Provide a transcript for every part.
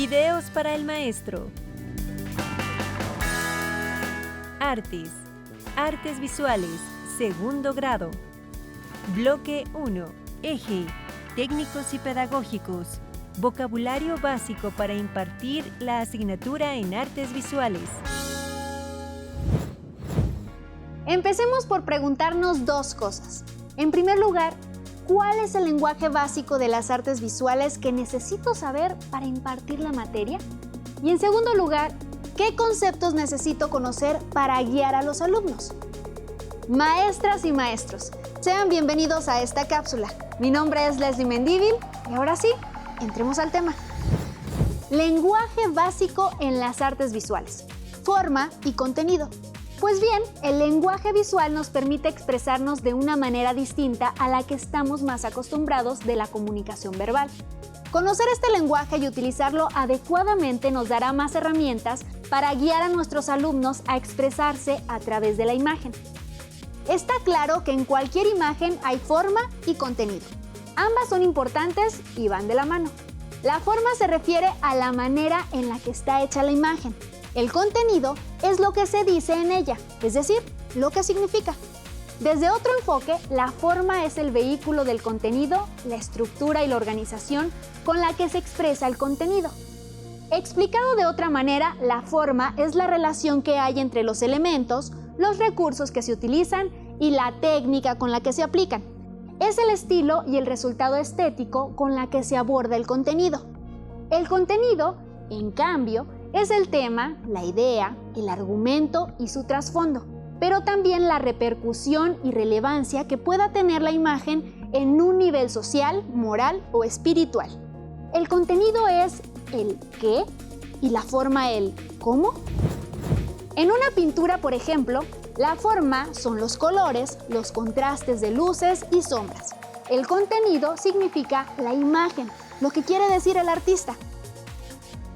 Videos para el maestro. Artes. Artes visuales. Segundo grado. Bloque 1. Eje. Técnicos y pedagógicos. Vocabulario básico para impartir la asignatura en artes visuales. Empecemos por preguntarnos dos cosas. En primer lugar, ¿cuál es el lenguaje básico de las artes visuales que necesito saber para impartir la materia? Y en segundo lugar, ¿qué conceptos necesito conocer para guiar a los alumnos? Maestras y maestros, sean bienvenidos a esta cápsula. Mi nombre es Leslie Mendívil y ahora sí, entremos al tema. Lenguaje básico en las artes visuales. Forma y contenido. Pues bien, el lenguaje visual nos permite expresarnos de una manera distinta a la que estamos más acostumbrados de la comunicación verbal. Conocer este lenguaje y utilizarlo adecuadamente nos dará más herramientas para guiar a nuestros alumnos a expresarse a través de la imagen. Está claro que en cualquier imagen hay forma y contenido. Ambas son importantes y van de la mano. La forma se refiere a la manera en la que está hecha la imagen. El contenido es lo que se dice en ella, es decir, lo que significa. Desde otro enfoque, la forma es el vehículo del contenido, la estructura y la organización con la que se expresa el contenido. Explicado de otra manera, la forma es la relación que hay entre los elementos, los recursos que se utilizan y la técnica con la que se aplican. Es el estilo y el resultado estético con la que se aborda el contenido. El contenido, en cambio, es el tema, la idea, el argumento y su trasfondo, pero también la repercusión y relevancia que pueda tener la imagen en un nivel social, moral o espiritual. El contenido es el qué y la forma el cómo. En una pintura, por ejemplo, la forma son los colores, los contrastes de luces y sombras. El contenido significa la imagen, lo que quiere decir el artista.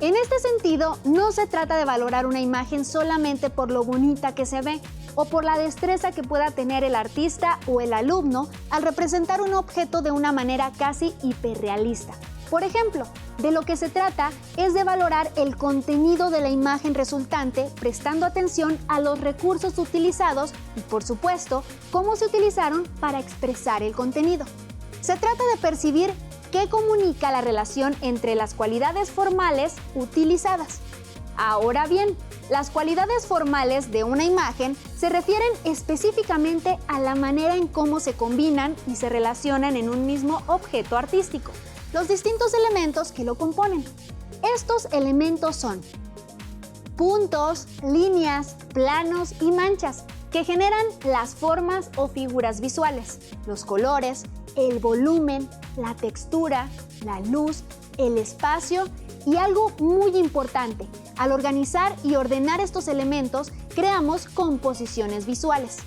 En este sentido, no se trata de valorar una imagen solamente por lo bonita que se ve o por la destreza que pueda tener el artista o el alumno al representar un objeto de una manera casi hiperrealista. Por ejemplo, de lo que se trata es de valorar el contenido de la imagen resultante, prestando atención a los recursos utilizados y, por supuesto, cómo se utilizaron para expresar el contenido. Se trata de percibir qué comunica la relación entre las cualidades formales utilizadas. Ahora bien, las cualidades formales de una imagen se refieren específicamente a la manera en cómo se combinan y se relacionan en un mismo objeto artístico, los distintos elementos que lo componen. Estos elementos son puntos, líneas, planos y manchas que generan las formas o figuras visuales, los colores, el volumen, la textura, la luz, el espacio y algo muy importante, al organizar y ordenar estos elementos, creamos composiciones visuales.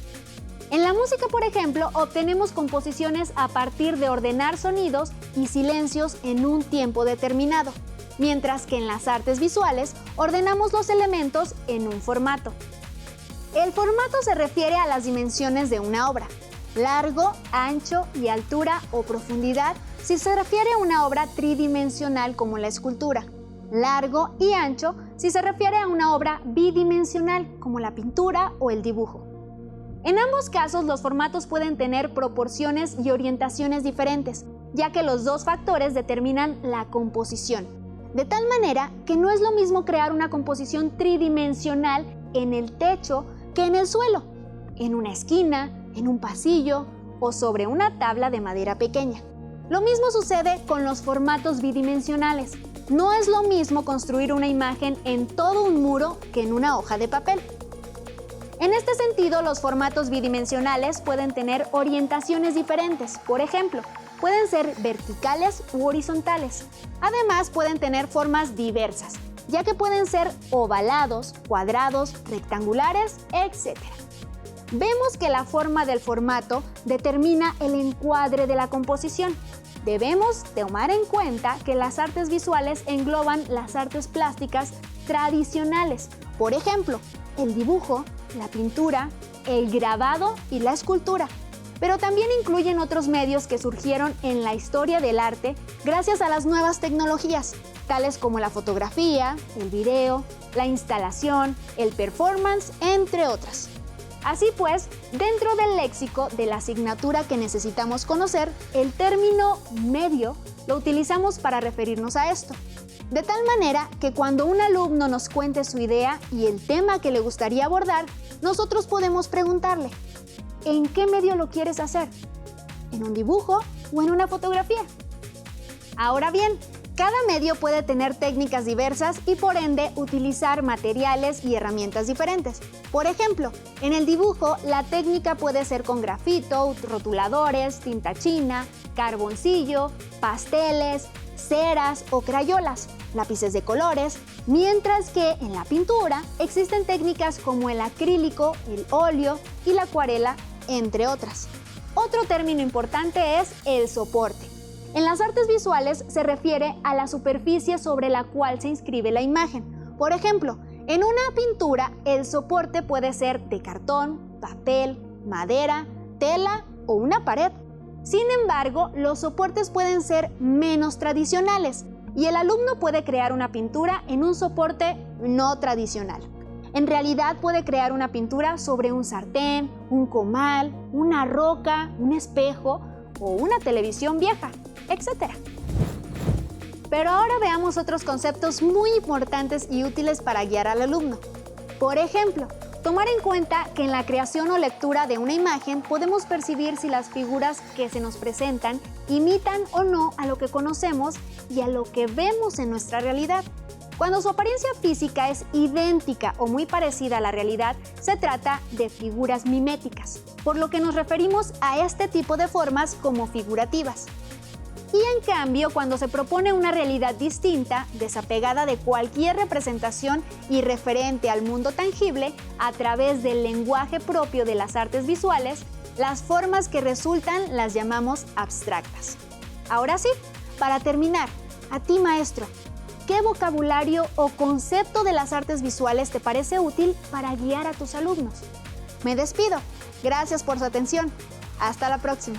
En la música, por ejemplo, obtenemos composiciones a partir de ordenar sonidos y silencios en un tiempo determinado, mientras que en las artes visuales ordenamos los elementos en un formato. El formato se refiere a las dimensiones de una obra. Largo, ancho y altura o profundidad si se refiere a una obra tridimensional como la escultura. Largo y ancho si se refiere a una obra bidimensional como la pintura o el dibujo. En ambos casos, los formatos pueden tener proporciones y orientaciones diferentes, ya que los dos factores determinan la composición. De tal manera que no es lo mismo crear una composición tridimensional en el techo que en el suelo, en una esquina, en un pasillo o sobre una tabla de madera pequeña. Lo mismo sucede con los formatos bidimensionales. No es lo mismo construir una imagen en todo un muro que en una hoja de papel. En este sentido, los formatos bidimensionales pueden tener orientaciones diferentes. Por ejemplo, pueden ser verticales u horizontales. Además, pueden tener formas diversas, ya que pueden ser ovalados, cuadrados, rectangulares, etc. Vemos que la forma del formato determina el encuadre de la composición. Debemos tomar en cuenta que las artes visuales engloban las artes plásticas tradicionales, por ejemplo, el dibujo, la pintura, el grabado y la escultura, pero también incluyen otros medios que surgieron en la historia del arte gracias a las nuevas tecnologías. tales como la fotografía, el video, la instalación, el performance, entre otras. Así pues, dentro del léxico de la asignatura que necesitamos conocer, el término medio lo utilizamos para referirnos a esto. De tal manera que cuando un alumno nos cuente su idea y el tema que le gustaría abordar, nosotros podemos preguntarle, ¿en qué medio lo quieres hacer? ¿En un dibujo o en una fotografía? Ahora bien, cada medio puede tener técnicas diversas y por ende utilizar materiales y herramientas diferentes. Por ejemplo, en el dibujo la técnica puede ser con grafito, rotuladores, tinta china, carboncillo, pasteles, ceras o crayolas, lápices de colores, mientras que en la pintura existen técnicas como el acrílico, el óleo y la acuarela, entre otras. Otro término importante es el soporte. En las artes visuales se refiere a la superficie sobre la cual se inscribe la imagen. Por ejemplo, en una pintura el soporte puede ser de cartón, papel, madera, tela o una pared. Sin embargo, los soportes pueden ser menos tradicionales y el alumno puede crear una pintura en un soporte no tradicional. En realidad puede crear una pintura sobre un sartén, un comal, una roca, un espejo o una televisión vieja, etc. Pero ahora veamos otros conceptos muy importantes y útiles para guiar al alumno. Por ejemplo, tomar en cuenta que en la creación o lectura de una imagen podemos percibir si las figuras que se nos presentan imitan o no a lo que conocemos y a lo que vemos en nuestra realidad. Cuando su apariencia física es idéntica o muy parecida a la realidad, se trata de figuras miméticas, por lo que nos referimos a este tipo de formas como figurativas. Y en cambio, cuando se propone una realidad distinta, desapegada de cualquier representación y referente al mundo tangible, a través del lenguaje propio de las artes visuales, las formas que resultan las llamamos abstractas. Ahora sí, para terminar, a ti maestro, ¿qué vocabulario o concepto de las artes visuales te parece útil para guiar a tus alumnos? Me despido. Gracias por su atención. Hasta la próxima.